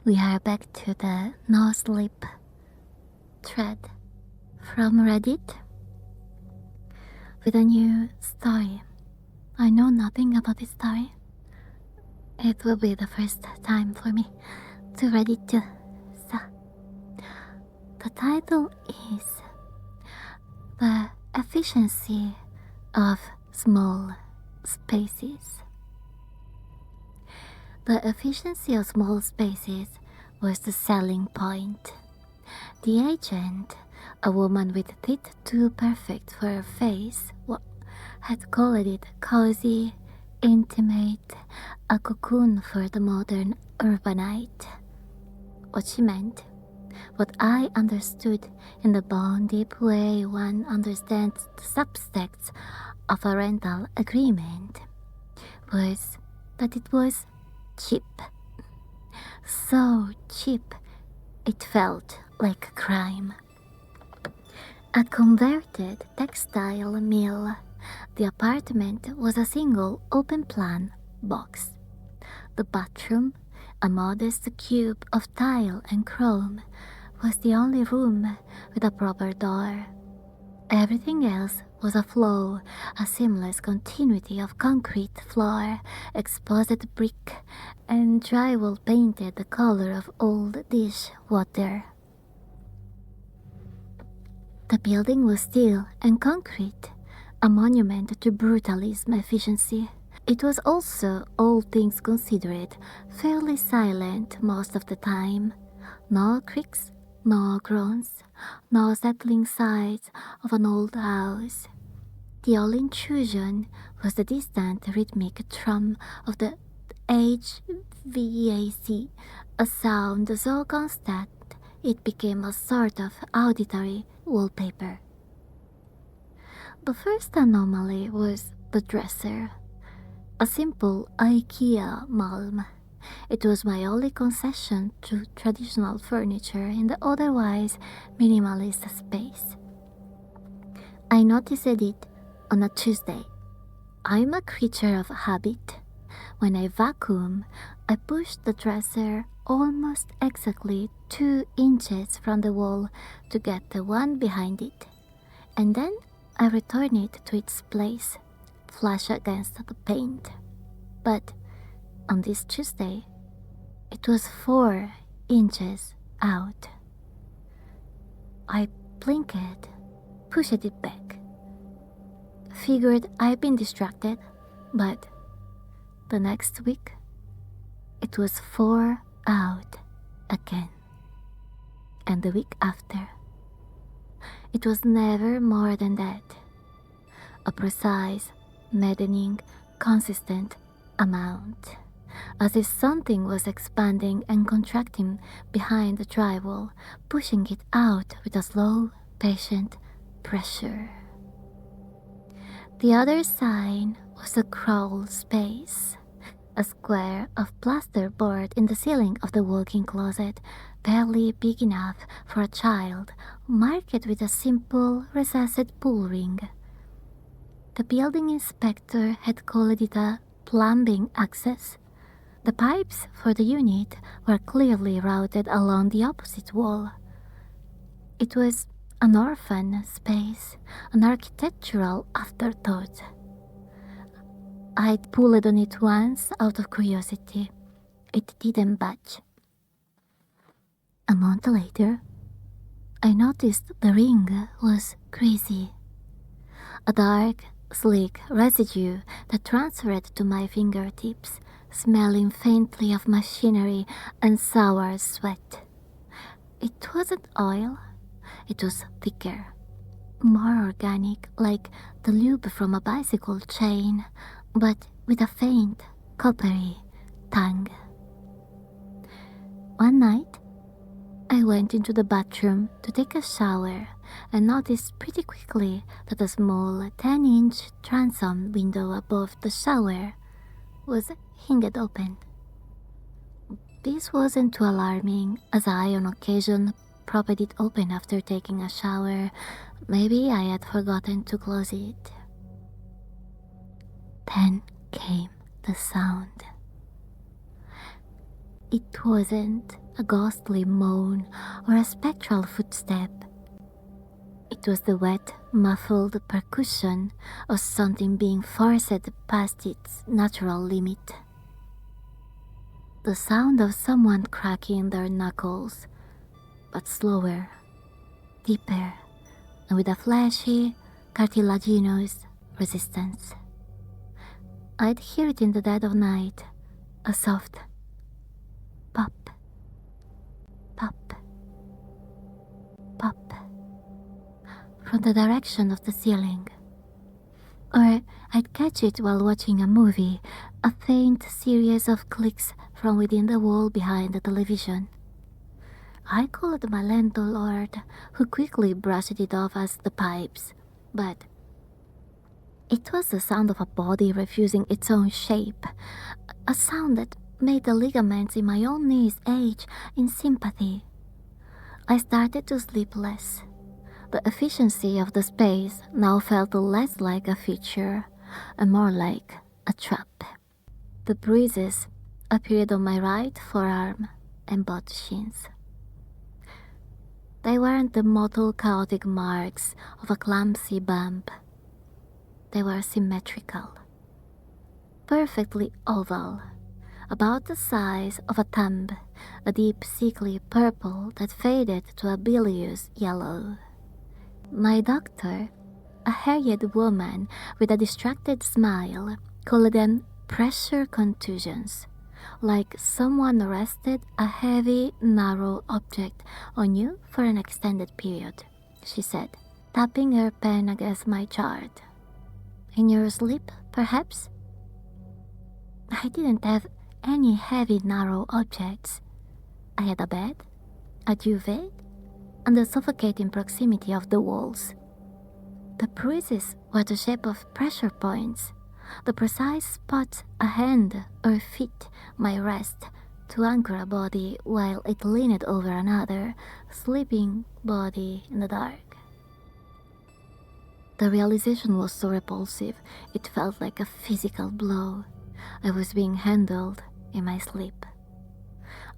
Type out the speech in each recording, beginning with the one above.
We are back to the nosleep thread from Reddit with a new story. I know nothing about this story. It will be the first time for me to read it too. So, the title is The Efficiency of Small Spaces. The efficiency of small spaces was the selling point. The agent, a woman with teeth too perfect for her face, had called it cozy, intimate, a cocoon for the modern urbanite. What she meant, what I understood in the bone deep way one understands the subtext of a rental agreement, was that it was cheap. So cheap, it felt like a crime. A converted textile mill, the apartment was a single open-plan box. The bathroom, a modest cube of tile and chrome, was the only room with a proper door. Everything else was a flow, a seamless continuity of concrete floor, exposed brick, and drywall painted the color of old dish water. The building was steel and concrete, a monument to brutalism efficiency. It was also, all things considered, fairly silent most of the time. No creaks, no groans, no settling sides of an old house. The only intrusion was the distant rhythmic thrum of the HVAC, a sound so constant it became a sort of auditory wallpaper. The first anomaly was the dresser, a simple IKEA malm. It was my only concession to traditional furniture in the otherwise minimalist space. I noticed it on a Tuesday. I'm a creature of habit. When I vacuum, I push the dresser almost exactly 2 inches from the wall to get the one behind it, and then I return it to its place, flush against the paint. But on this Tuesday, it was 4 inches out. I blinked, pushed it back. Figured I'd been distracted, but the next week, it was 4 out again. And the week after, it was never more than that. A precise, maddening, consistent amount, as if something was expanding and contracting behind the drywall, pushing it out with a slow, patient pressure. The other sign was a crawl space, a square of plasterboard in the ceiling of the walk-in closet, barely big enough for a child, marked with a simple, recessed pull ring. The building inspector had called it a plumbing access. The pipes for the unit were clearly routed along the opposite wall. It was an orphan space, an architectural afterthought. I'd pulled on it once out of curiosity. It didn't budge. A month later, I noticed the ring was greasy. A dark, sleek residue that transferred to my fingertips, smelling faintly of machinery and sour sweat. It wasn't oil. It was thicker, more organic, like the lube from a bicycle chain, but with a faint, coppery tang. One night, I went into the bathroom to take a shower and noticed pretty quickly that a small 10-inch transom window above the shower was hinged open. This wasn't too alarming, as I on occasion propped it open after taking a shower. Maybe I had forgotten to close it. Then came the sound. It wasn't a ghostly moan, or a spectral footstep. It was the wet, muffled percussion of something being forced past its natural limit. The sound of someone cracking their knuckles, but slower, deeper, and with a flashy, cartilaginous resistance. I'd hear it in the dead of night, a soft pop, pop, pop, from the direction of the ceiling. Or I'd catch it while watching a movie, a faint series of clicks from within the wall behind the television. I called my landlord, who quickly brushed it off as the pipes, but it was the sound of a body refusing its own shape, a sound that made the ligaments in my own knees ache in sympathy. I started to sleep less. The efficiency of the space now felt less like a feature and more like a trap. The bruises appeared on my right forearm and both shins. They weren't the mottled, chaotic marks of a clumsy bump. They were symmetrical, perfectly oval, about the size of a thumb, a deep sickly purple that faded to a bilious yellow. My doctor, a hairy woman with a distracted smile, called them pressure contusions, like someone rested a heavy, narrow object on you for an extended period, she said, tapping her pen against my chart. In your sleep, perhaps? I didn't have any heavy, narrow objects. I had a bed, a duvet, and the suffocating proximity of the walls. The bruises were the shape of pressure points, the precise spots a hand or feet might rest to anchor a body while it leaned over another, sleeping body in the dark. The realization was so repulsive, it felt like a physical blow. I was being handled in my sleep.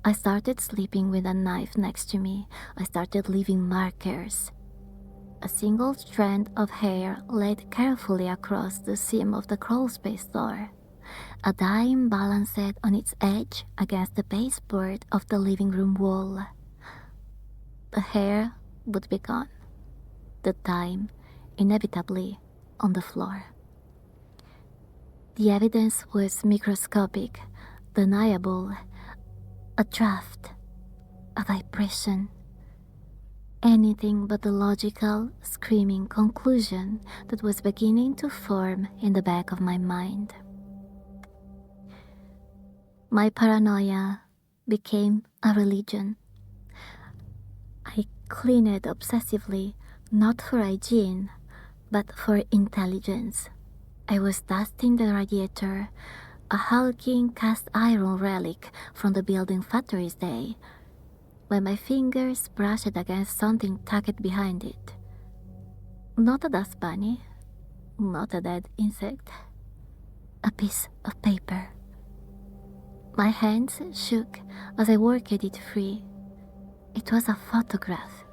I started sleeping with a knife next to me. I started leaving markers. A single strand of hair laid carefully across the seam of the crawlspace door. A dime balanced on its edge against the baseboard of the living room wall. The hair would be gone. The dime inevitably on the floor. The evidence was microscopic, deniable, a draft, a vibration, anything but the logical, screaming conclusion that was beginning to form in the back of my mind. My paranoia became a religion. I cleaned obsessively, not for hygiene, but for intelligence. I was dusting the radiator, a hulking cast iron relic from the building factory's day, when my fingers brushed against something tucked behind it. Not a dust bunny, not a dead insect, a piece of paper. My hands shook as I worked it free. It was a photograph,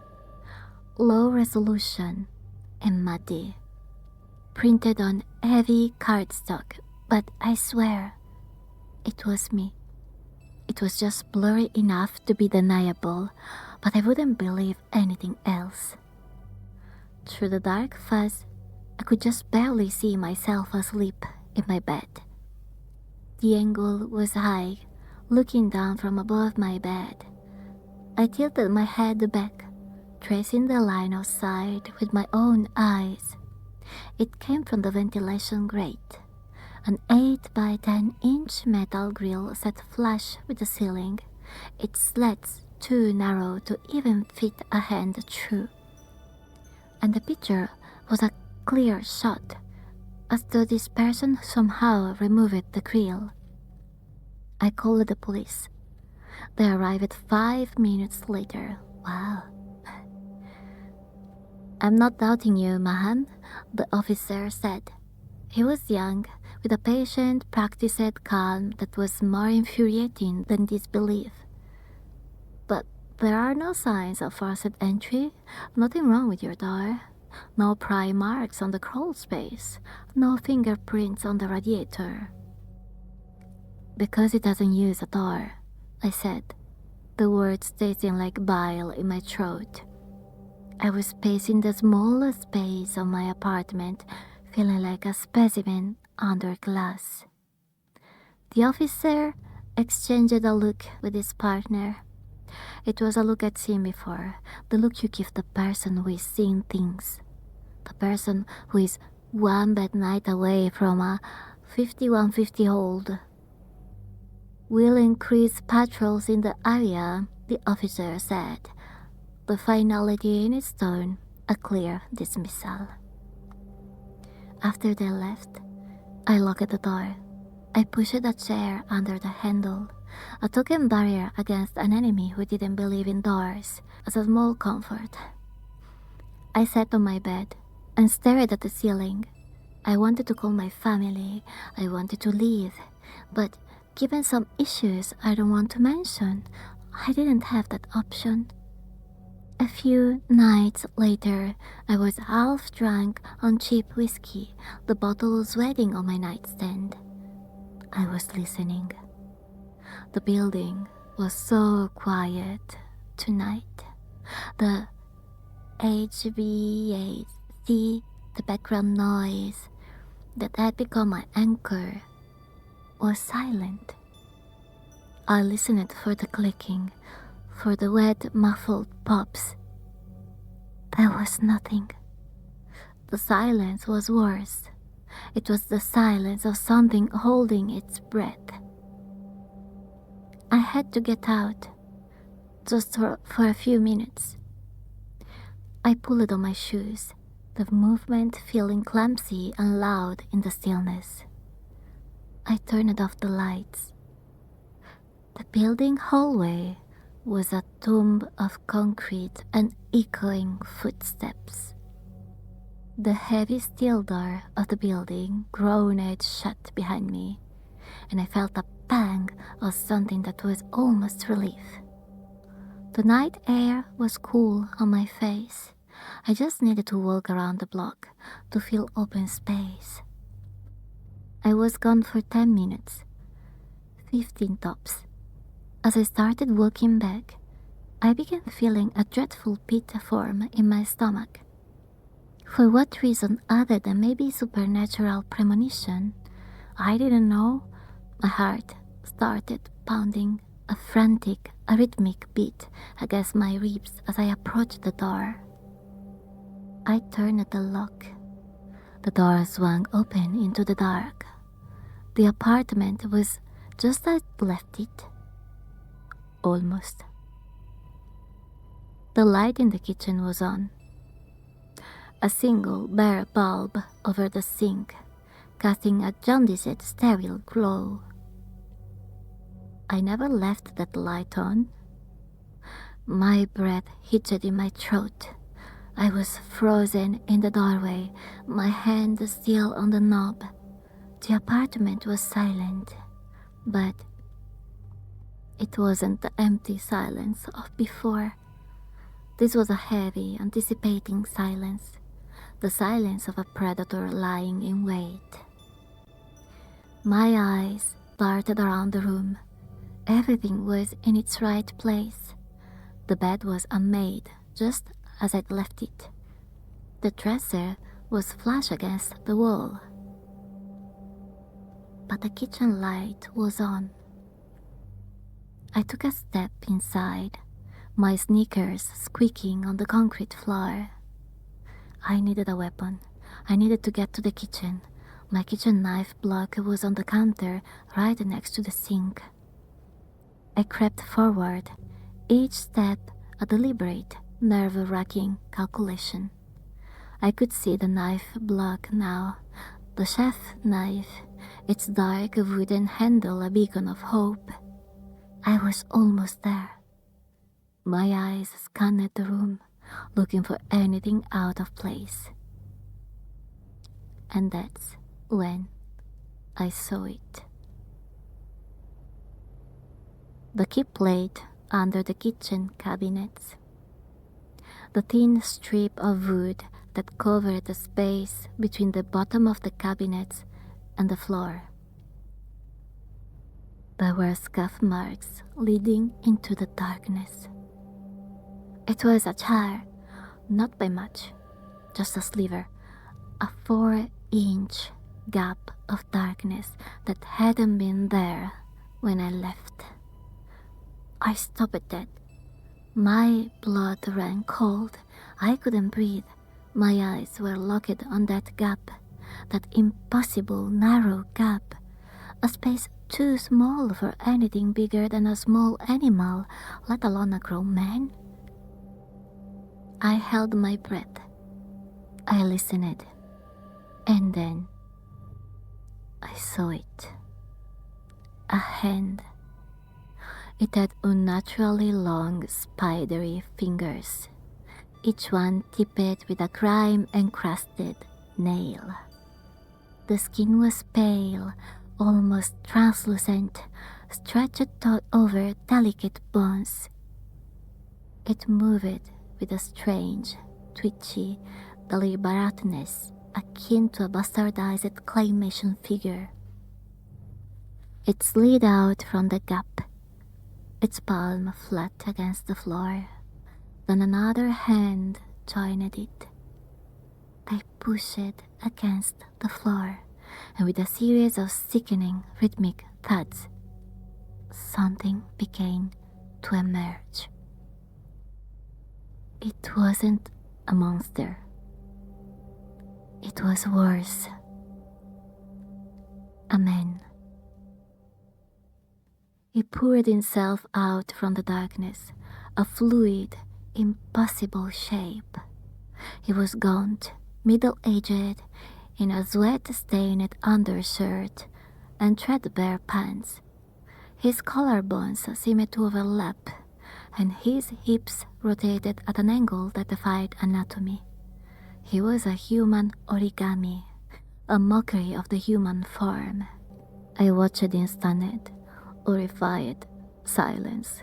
low resolution and muddy, printed on heavy cardstock, but I swear it was me. It was just blurry enough to be deniable, but I wouldn't believe anything else. Through the dark fuzz, I could just barely see myself asleep in my bed. The angle was high, looking down from above my bed. I tilted my head back, tracing the line of sight with my own eyes. It came from the ventilation grate, an 8 by 10 inch metal grill set flush with the ceiling, its slats too narrow to even fit a hand through. And the picture was a clear shot, as though this person somehow removed the grill. I called the police. They arrived 5 minutes later. Wow. I'm not doubting you, ma'am, the officer said. He was young, with a patient, practiced calm that was more infuriating than disbelief. There are no signs of forced entry, nothing wrong with your door, no pry marks on the crawl space, no fingerprints on the radiator. Because it doesn't use a door, I said, the words tasting like bile in my throat. I was pacing the smallest space of my apartment, feeling like a specimen under glass. The officer exchanged a look with his partner. It was a look I'd seen before, the look you give the person who is seeing things. The person who is one bad night away from a 5150 hold. We'll increase patrols in the area, the officer said, the finality in his tone a clear dismissal. After they left, I locked the door. I pushed a chair under the handle, a token barrier against an enemy who didn't believe in doors, as a small comfort. I sat on my bed and stared at the ceiling. I wanted to call my family, I wanted to leave, but given some issues I don't want to mention, I didn't have that option. A few nights later, I was half drunk on cheap whiskey, the bottle was waiting on my nightstand. I was listening. The building was so quiet tonight. The HVAC, the background noise that had become my anchor, was silent. I listened for the clicking, for the wet, muffled pops. There was nothing. The silence was worse. It was the silence of something holding its breath. I had to get out, just for a few minutes. I pulled on my shoes, the movement feeling clumsy and loud in the stillness. I turned off the lights. The building hallway was a tomb of concrete and echoing footsteps. The heavy steel door of the building groaned shut behind me, and I felt a pang of something that was almost relief. The night air was cool on my face. I just needed to walk around the block to feel open space. I was gone for 10 minutes, 15 tops. As I started walking back, I began feeling a dreadful pit form in my stomach. For what reason other than maybe supernatural premonition, I didn't know. My heart started pounding a frantic, arrhythmic beat against my ribs as I approached the door. I turned the lock. The door swung open into the dark. The apartment was just as I left it. Almost. The light in the kitchen was on. A single bare bulb over the sink, casting a jaundiced sterile glow. I never left that light on. My breath hitched in my throat. I was frozen in the doorway, my hand still on the knob. The apartment was silent, but it wasn't the empty silence of before. This was a heavy, anticipating silence, the silence of a predator lying in wait. My eyes darted around the room. Everything was in its right place. The bed was unmade, just as I'd left it. The dresser was flush against the wall. But the kitchen light was on. I took a step inside, my sneakers squeaking on the concrete floor. I needed a weapon. I needed to get to the kitchen. My kitchen knife block was on the counter right next to the sink. I crept forward, each step a deliberate, nerve-wracking calculation. I could see the knife block now, the chef knife, its dark wooden handle a beacon of hope. I was almost there. My eyes scanned the room, looking for anything out of place. And that's when I saw it. The key plate under the kitchen cabinets. The thin strip of wood that covered the space between the bottom of the cabinets and the floor. There were scuff marks leading into the darkness. It was ajar, not by much, just a sliver, a 4-inch gap of darkness that hadn't been there when I left. I stopped dead. My blood ran cold. I couldn't breathe. My eyes were locked on that gap, that impossible narrow gap, a space too small for anything bigger than a small animal, let alone a grown man. I held my breath. I listened. And then I saw it. A hand. It had unnaturally long, spidery fingers, each one tipped with a grime-encrusted nail. The skin was pale, almost translucent, stretched taut over delicate bones. It moved with a strange, twitchy deliberateness akin to a bastardized claymation figure. It slid out from the gap, its palm flat against the floor. Then another hand joined it. They pushed it against the floor, and with a series of sickening rhythmic thuds, something began to emerge. It wasn't a monster. It was worse. A man. He poured himself out from the darkness, a fluid, impossible shape. He was gaunt, middle-aged, in a sweat-stained undershirt and threadbare pants. His collarbones seemed to overlap, and his hips rotated at an angle that defied anatomy. He was a human origami, a mockery of the human form. I watched in stunned, horrified silence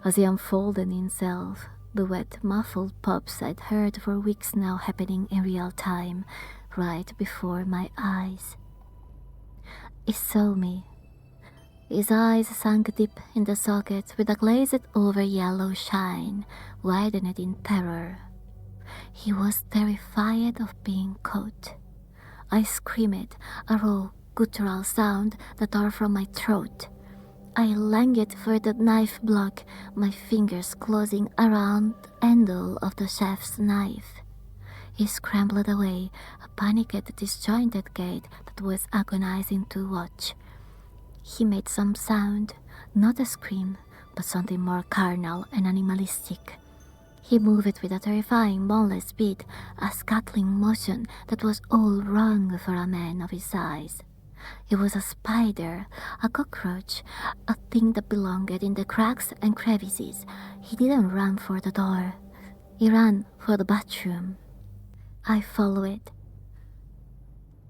as he unfolded himself, the wet, muffled pops I'd heard for weeks now happening in real time, right before my eyes. He saw me. His eyes sank deep in the sockets with a glazed-over yellow shine, widened in terror. He was terrified of being caught. I screamed, a raw, guttural sound that tore from my throat. I lunged for the knife block, my fingers closing around the handle of the chef's knife. He scrambled away, a panicked, disjointed gait that was agonizing to watch. He made some sound, not a scream, but something more carnal and animalistic. He moved with a terrifying, boneless speed, a scuttling motion that was all wrong for a man of his size. It was a spider, a cockroach, a thing that belonged in the cracks and crevices. He didn't run for the door. He ran for the bathroom. I followed.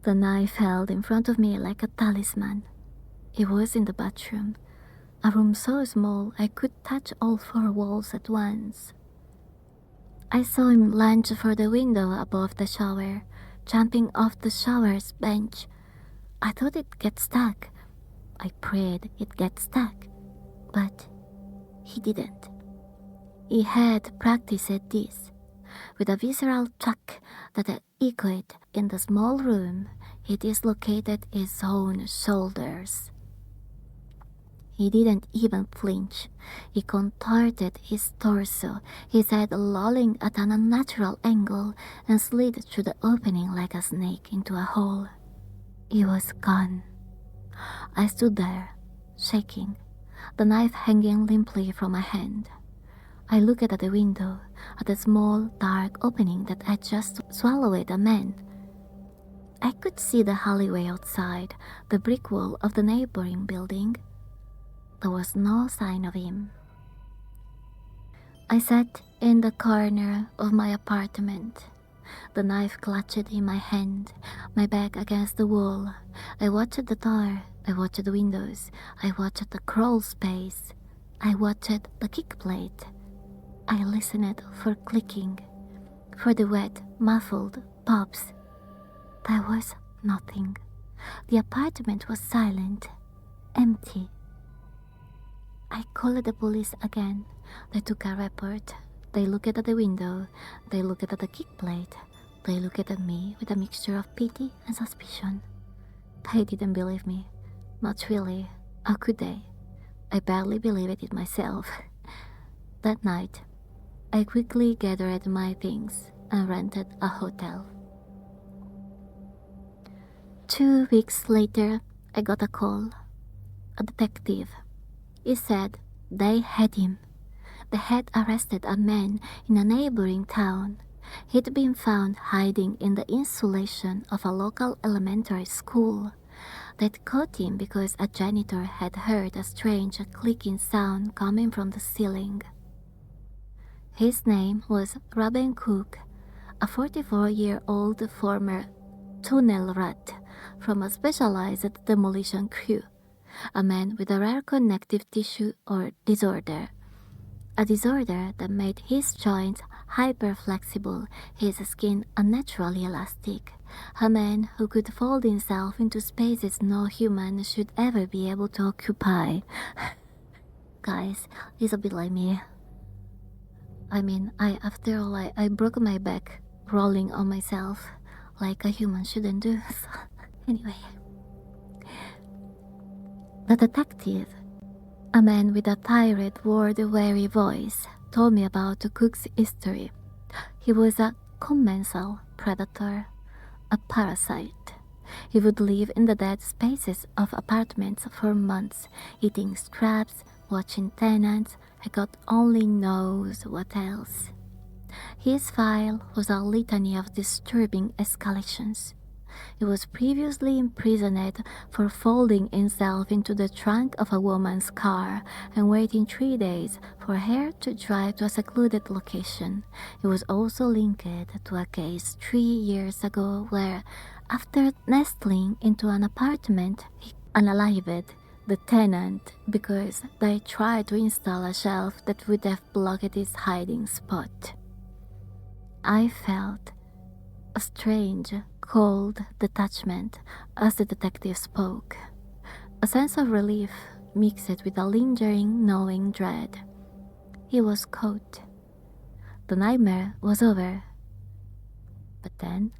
The knife held in front of me like a talisman. It was in the bathroom, a room so small I could touch all 4 walls at once. I saw him lunge for the window above the shower, jumping off the shower's bench. I thought it'd get stuck. I prayed it'd get stuck, but he didn't. He had practiced this. With a visceral chuck that echoed in the small room, he dislocated his own shoulders. He didn't even flinch. He contorted his torso, his head lolling at an unnatural angle, and slid through the opening like a snake into a hole. He was gone. I stood there, shaking, the knife hanging limply from my hand. I looked at the window, at the small, dark opening that had just swallowed a man. I could see the alleyway outside, the brick wall of the neighboring building. There was no sign of him. I sat in the corner of my apartment, the knife clutched in my hand, my back against the wall. I watched the door, I watched the windows, I watched the crawl space. I watched the kick plate. I listened for clicking, for the wet, muffled pops. There was nothing. The apartment was silent, empty. I called the police again. They took a report. They looked at the window. They looked at the kick plate. They looked at me with a mixture of pity and suspicion. They didn't believe me. Not really. How could they? I barely believed it myself. That night, I quickly gathered my things and rented a hotel. 2 weeks later, I got a call. A detective. He said they had him. They had arrested a man in a neighboring town. He'd been found hiding in the insulation of a local elementary school. They'd caught him because a janitor had heard a strange clicking sound coming from the ceiling. His name was Robin Cook, a 44-year-old former tunnel rat from a specialized demolition crew, a man with a rare connective tissue or disorder, a disorder that made his joints hyper-flexible, his skin unnaturally elastic, a man who could fold himself into spaces no human should ever be able to occupy. Guys, he's a bit like me. After all, I broke my back rolling on myself like a human shouldn't do. So, anyway. The detective, a man with a tired, word-weary voice, told me about Cook's history. He was a commensal predator, a parasite. He would live in the dead spaces of apartments for months, eating scraps, watching tenants, and God only knows what else. His file was a litany of disturbing escalations. He was previously imprisoned for folding himself into the trunk of a woman's car and waiting 3 days for her to drive to a secluded location. He was also linked to a case 3 years ago where, after nestling into an apartment, he unalived the tenant because they tried to install a shelf that would have blocked his hiding spot. I felt a strange, cold detachment as the detective spoke, a sense of relief mixed with a lingering, knowing dread. He was caught. The nightmare was over. But then,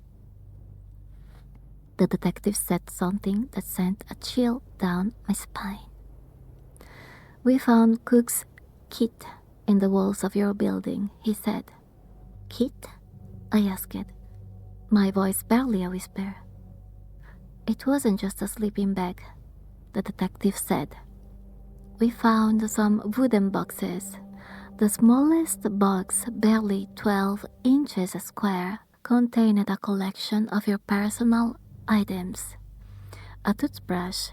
the detective said something that sent a chill down my spine. "We found Cook's kit in the walls of your building," he said. "Kit?" I asked, my voice barely a whisper. "It wasn't just a sleeping bag," the detective said. "We found some wooden boxes. The smallest box, barely 12 inches square, contained a collection of your personal items, a toothbrush,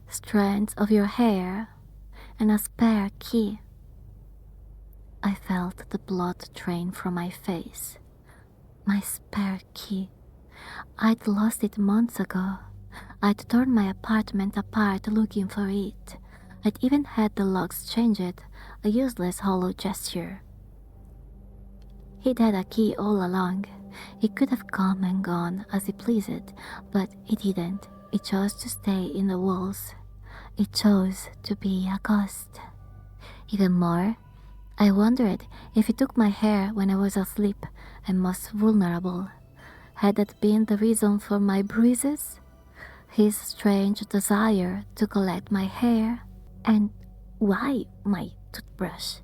strands of your hair, and a spare key." I felt the blood drain from my face. My spare key. I'd lost it months ago. I'd torn my apartment apart looking for it. I'd even had the locks changed, a useless hollow gesture. He'd had a key all along. He could have come and gone as he pleased, but he didn't. He chose to stay in the walls. He chose to be a ghost. Even more, I wondered if he took my hair when I was asleep and most vulnerable. Had that been the reason for my bruises? His strange desire to collect my hair? And why my toothbrush?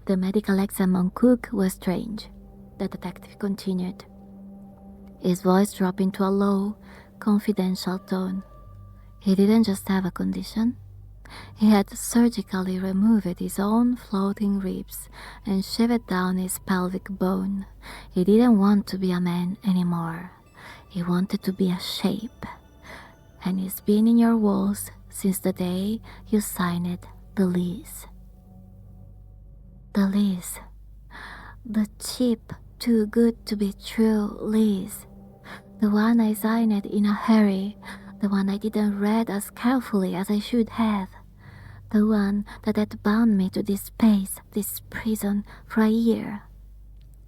The medical exam on Cook was strange, the detective continued. His voice dropped into a low, confidential tone. He didn't just have a condition. He had surgically removed his own floating ribs and shaved down his pelvic bone. He didn't want to be a man anymore. He wanted to be a shape. And he's been in your walls since the day you signed the lease. The lease. The cheap, too good to be true lease. The one I signed in a hurry. The one I didn't read as carefully as I should have. The one that had bound me to this space, this prison, for a year.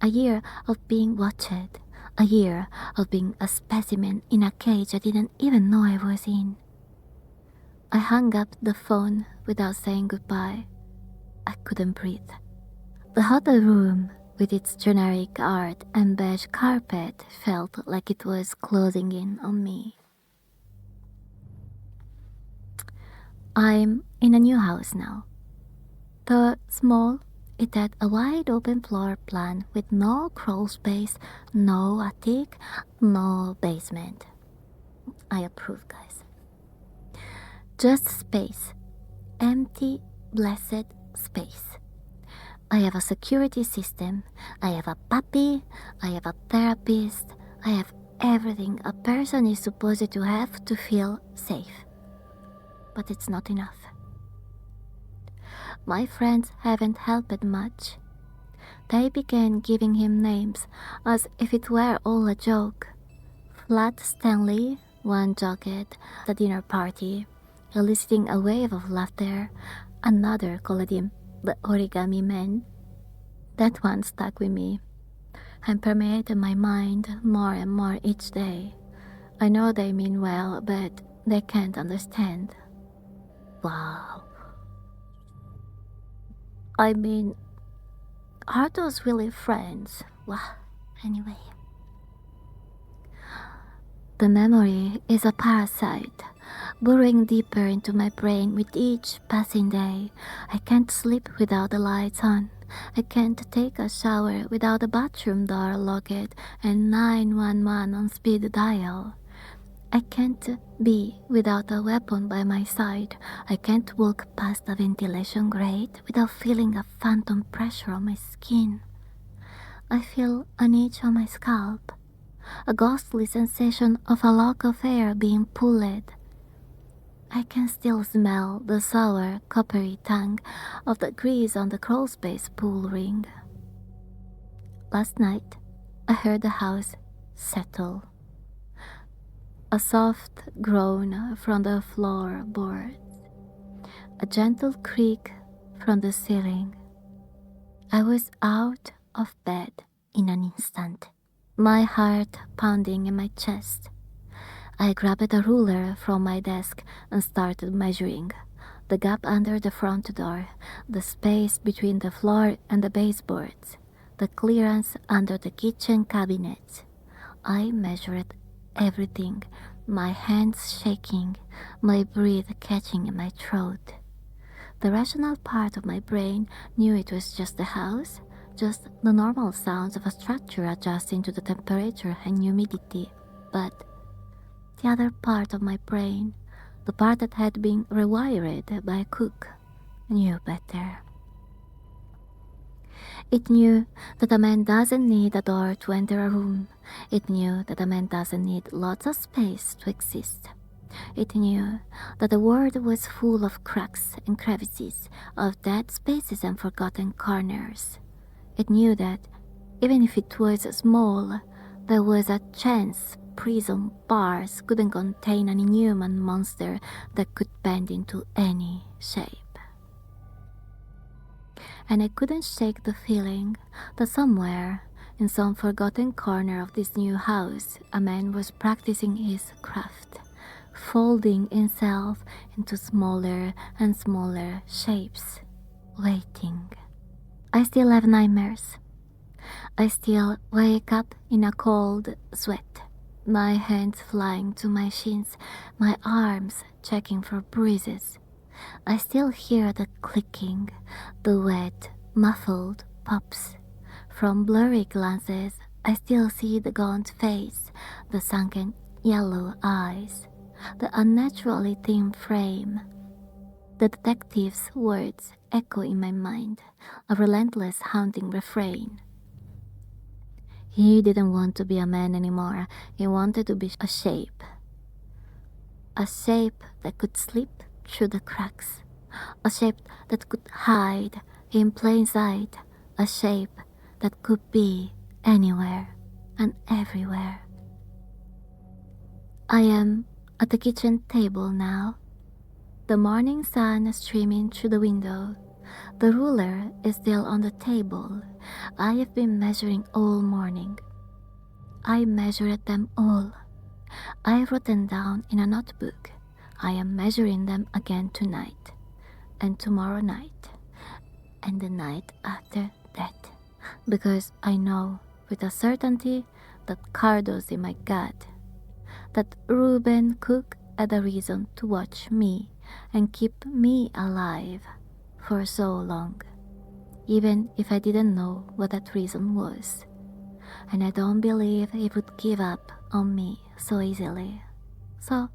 A year of being watched. A year of being a specimen in a cage I didn't even know I was in. I hung up the phone without saying goodbye. I couldn't breathe. The hotel room, with its generic art and beige carpet, felt like it was closing in on me. I'm in a new house now. Though small, it had a wide open floor plan with no crawl space, no attic, no basement. I approve, guys. Just space. Empty, blessed space. I have a security system. I have a puppy. I have a therapist. I have everything a person is supposed to have to feel safe. But it's not enough. My friends haven't helped much. They began giving him names as if it were all a joke. Flat Stanley, one joked at the dinner party, eliciting a wave of laughter. Another called him the Origami Man. That one stuck with me and permeated my mind more and more each day. I know they mean well, but they can't understand. Wow. I mean, are those really friends? Well, anyway. The memory is a parasite, burrowing deeper into my brain with each passing day. I can't sleep without the lights on. I can't take a shower without the bathroom door locked and 911 on speed dial. I can't be without a weapon by my side. I can't walk past a ventilation grate without feeling a phantom pressure on my skin. I feel an itch on my scalp, a ghostly sensation of a lock of hair being pulled. I can still smell the sour, coppery tang of the grease on the crawlspace pool ring. Last night, I heard the house settle. A soft groan from the floorboards, a gentle creak from the ceiling. I was out of bed in an instant, my heart pounding in my chest. I grabbed a ruler from my desk and started measuring the gap under the front door, the space between the floor and the baseboards, the clearance under the kitchen cabinets. I measured everything, my hands shaking, my breath catching in my throat. The rational part of my brain knew it was just the house, just the normal sounds of a structure adjusting to the temperature and humidity. But the other part of my brain, the part that had been rewired by a cook, knew better. It knew that a man doesn't need a door to enter a room. It knew that a man doesn't need lots of space to exist. It knew that the world was full of cracks and crevices, of dead spaces and forgotten corners. It knew that, even if it was small, there was a chance prison bars couldn't contain an inhuman monster that could bend into any shape. And I couldn't shake the feeling that somewhere, in some forgotten corner of this new house, a man was practicing his craft, folding himself into smaller and smaller shapes, waiting. I still have nightmares. I still wake up in a cold sweat, my hands flying to my shins, my arms checking for bruises. I still hear the clicking, the wet, muffled pops. From blurry glances, I still see the gaunt face, the sunken yellow eyes, the unnaturally thin frame. The detective's words echo in my mind, a relentless haunting refrain. He didn't want to be a man anymore. He wanted to be a shape. A shape that could slip through the cracks. A shape that could hide in plain sight. A shape that could be anywhere and everywhere. I am at the kitchen table now. The morning sun streaming through the window. The ruler is still on the table. I have been measuring all morning. I measured them all. I wrote them down in a notebook. I am measuring them again tonight, and tomorrow night, and the night after that, because I know with a certainty that Cardo's in my gut, that Ruben Cook had a reason to watch me and keep me alive for so long, even if I didn't know what that reason was. And I don't believe he would give up on me so easily. So,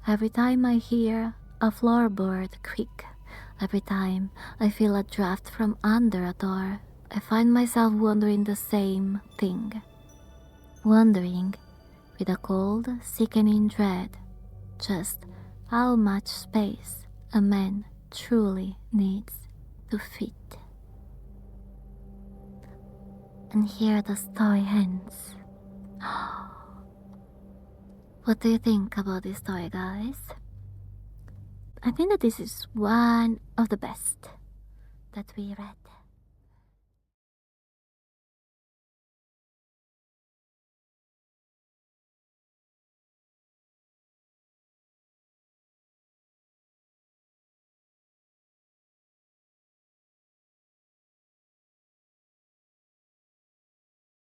every time I hear a floorboard creak, every time I feel a draft from under a door, I find myself wondering the same thing. Wondering, with a cold, sickening dread, just how much space a man truly needs to fit. And here the story ends. What do you think about this story, guys? I think that this is one of the best that we read.